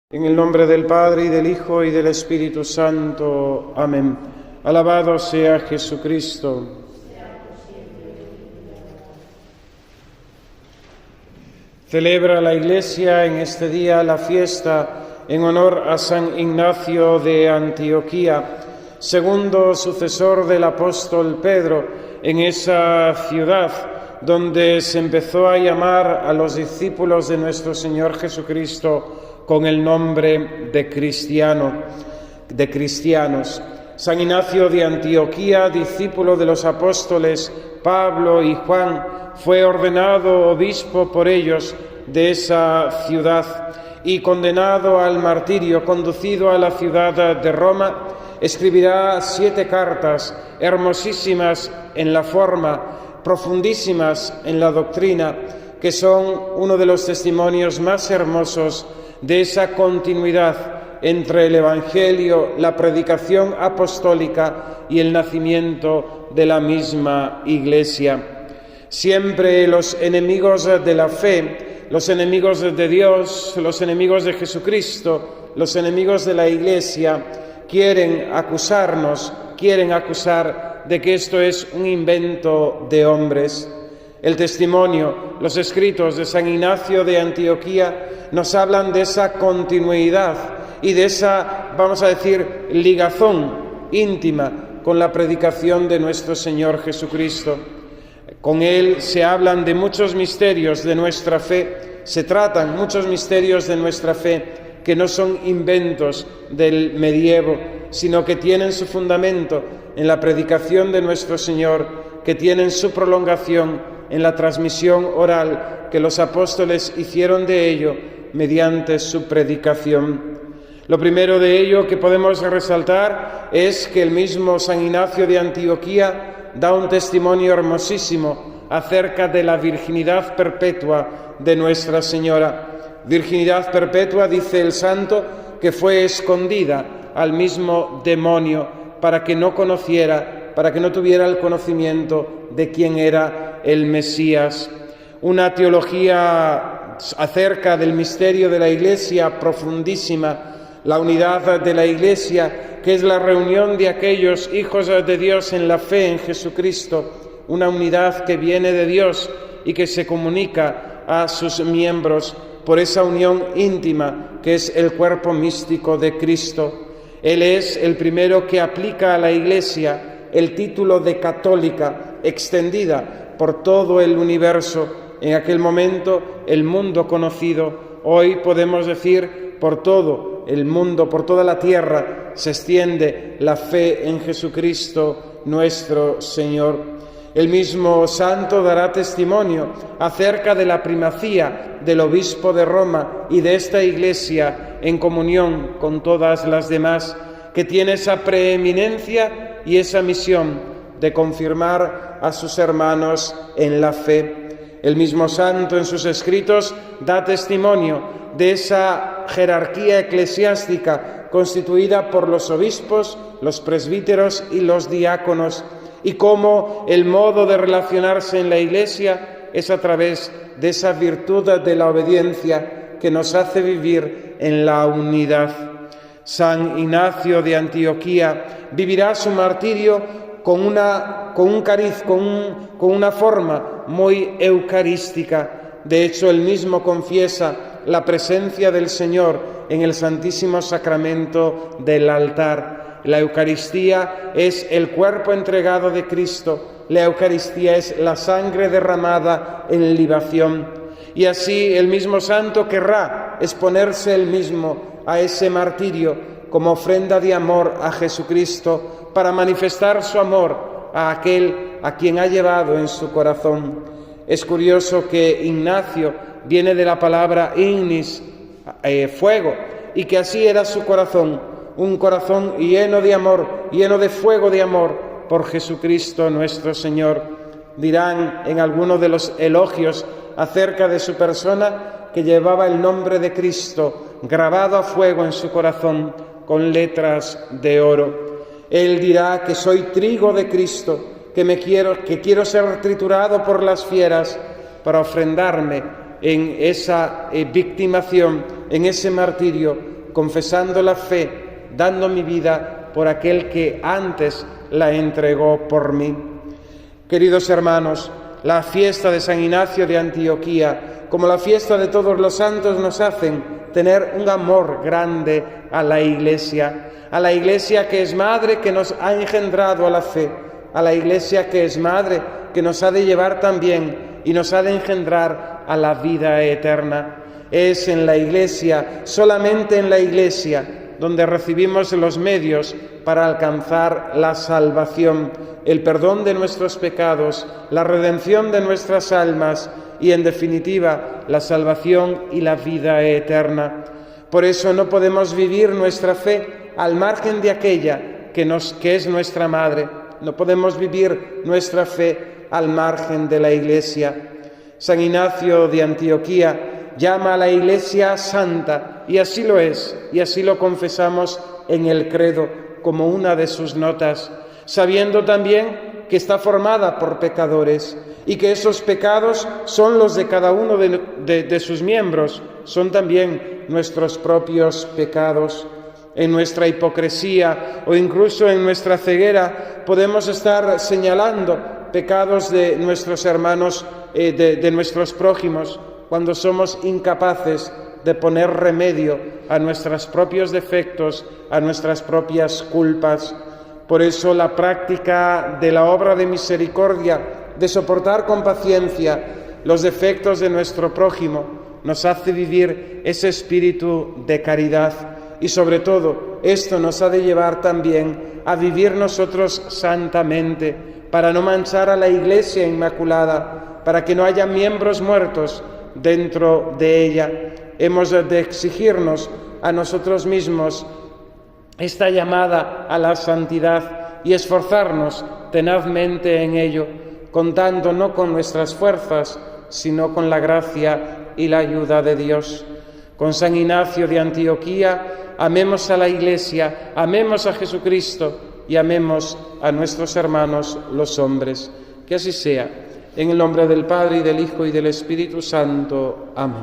En el nombre del Padre, y del Hijo, y del Espíritu Santo. Amén. Alabado sea Jesucristo. Celebra la Iglesia en este día la fiesta en honor a San Ignacio de Antioquía, segundo sucesor del apóstol Pedro, en esa ciudad donde se empezó a llamar a los discípulos de nuestro Señor Jesucristo con el nombre de cristianos. San Ignacio de Antioquía, discípulo de los apóstoles Pablo y Juan, fue ordenado obispo por ellos de esa ciudad y condenado al martirio, conducido a la ciudad de Roma. Escribirá 7 cartas, hermosísimas en la forma, profundísimas en la doctrina, que son uno de los testimonios más hermosos de esa continuidad entre el Evangelio, la predicación apostólica y el nacimiento de la misma Iglesia. Siempre los enemigos de la fe, los enemigos de Dios, los enemigos de Jesucristo, los enemigos de la Iglesia, quieren acusarnos, quieren acusar de que esto es un invento de hombres. El testimonio, los escritos de San Ignacio de Antioquía nos hablan de esa continuidad y de esa, vamos a decir, ligazón íntima con la predicación de nuestro Señor Jesucristo. Con él se hablan de muchos misterios de nuestra fe, se tratan muchos misterios de nuestra fe que no son inventos del medievo, sino que tienen su fundamento en la predicación de nuestro Señor, que tienen su prolongación en la transmisión oral que los apóstoles hicieron de ello mediante su predicación. Lo primero de ello que podemos resaltar es que el mismo San Ignacio de Antioquía da un testimonio hermosísimo acerca de la virginidad perpetua de Nuestra Señora. Virginidad perpetua, dice el santo, que fue escondida al mismo demonio para que no conociera, para que no tuviera el conocimiento de quién era el Mesías. Una teología acerca del misterio de la Iglesia profundísima, la unidad de la Iglesia, que es la reunión de aquellos hijos de Dios en la fe en Jesucristo, una unidad que viene de Dios y que se comunica a sus miembros por esa unión íntima que es el cuerpo místico de Cristo. Él es el primero que aplica a la Iglesia el título de católica, extendida por todo el universo. En aquel momento, el mundo conocido. Hoy podemos decir, por todo el mundo, por toda la tierra, se extiende la fe en Jesucristo, nuestro Señor. El mismo santo dará testimonio acerca de la primacía del obispo de Roma y de esta Iglesia en comunión con todas las demás, que tiene esa preeminencia y esa misión de confirmar a sus hermanos en la fe. El mismo santo en sus escritos da testimonio de esa jerarquía eclesiástica constituida por los obispos, los presbíteros y los diáconos, y cómo el modo de relacionarse en la Iglesia es a través de esa virtud de la obediencia que nos hace vivir en la unidad. San Ignacio de Antioquía vivirá su martirio con un cariz, con una forma muy eucarística. De hecho, él mismo confiesa la presencia del Señor en el Santísimo Sacramento del altar. La Eucaristía es el cuerpo entregado de Cristo. La Eucaristía es la sangre derramada en libación. Y así el mismo santo querrá exponerse él mismo a ese martirio como ofrenda de amor a Jesucristo, para manifestar su amor a aquel a quien ha llevado en su corazón. Es curioso que Ignacio viene de la palabra ignis, fuego, y que así era su corazón, un corazón lleno de amor, lleno de fuego de amor por Jesucristo nuestro Señor. Dirán en alguno de los elogios acerca de su persona que llevaba el nombre de Cristo grabado a fuego en su corazón con letras de oro. Él dirá que soy trigo de Cristo, que quiero ser triturado por las fieras para ofrendarme en esa victimación, en ese martirio, confesando la fe, dando mi vida por aquel que antes la entregó por mí. Queridos hermanos, la fiesta de San Ignacio de Antioquía, como la fiesta de todos los santos, nos hacen tener un amor grande a la Iglesia que es madre, que nos ha engendrado a la fe, a la Iglesia que es madre, que nos ha de llevar también y nos ha de engendrar a la vida eterna. Es en la Iglesia, solamente en la Iglesia, donde recibimos los medios para alcanzar la salvación, el perdón de nuestros pecados, la redención de nuestras almas y, en definitiva, la salvación y la vida eterna. Por eso no podemos vivir nuestra fe al margen de aquella que es nuestra madre. No podemos vivir nuestra fe al margen de la Iglesia. San Ignacio de Antioquía llama a la Iglesia santa, y así lo es, y así lo confesamos en el credo como una de sus notas, sabiendo también que está formada por pecadores y que esos pecados son los de cada uno de sus miembros, son también nuestros propios pecados. En nuestra hipocresía o incluso en nuestra ceguera podemos estar señalando pecados de nuestros hermanos, de nuestros prójimos, cuando somos incapaces de poner remedio a nuestros propios defectos, a nuestras propias culpas. Por eso la práctica de la obra de misericordia, de soportar con paciencia los defectos de nuestro prójimo, nos hace vivir ese espíritu de caridad. Y sobre todo, esto nos ha de llevar también a vivir nosotros santamente, para no manchar a la Iglesia Inmaculada, para que no haya miembros muertos dentro de ella. Hemos de exigirnos a nosotros mismos esta llamada a la santidad y esforzarnos tenazmente en ello, contando no con nuestras fuerzas, sino con la gracia y la ayuda de Dios. Con San Ignacio de Antioquía, amemos a la Iglesia, amemos a Jesucristo y amemos a nuestros hermanos los hombres. Que así sea. En el nombre del Padre, y del Hijo, y del Espíritu Santo. Amén.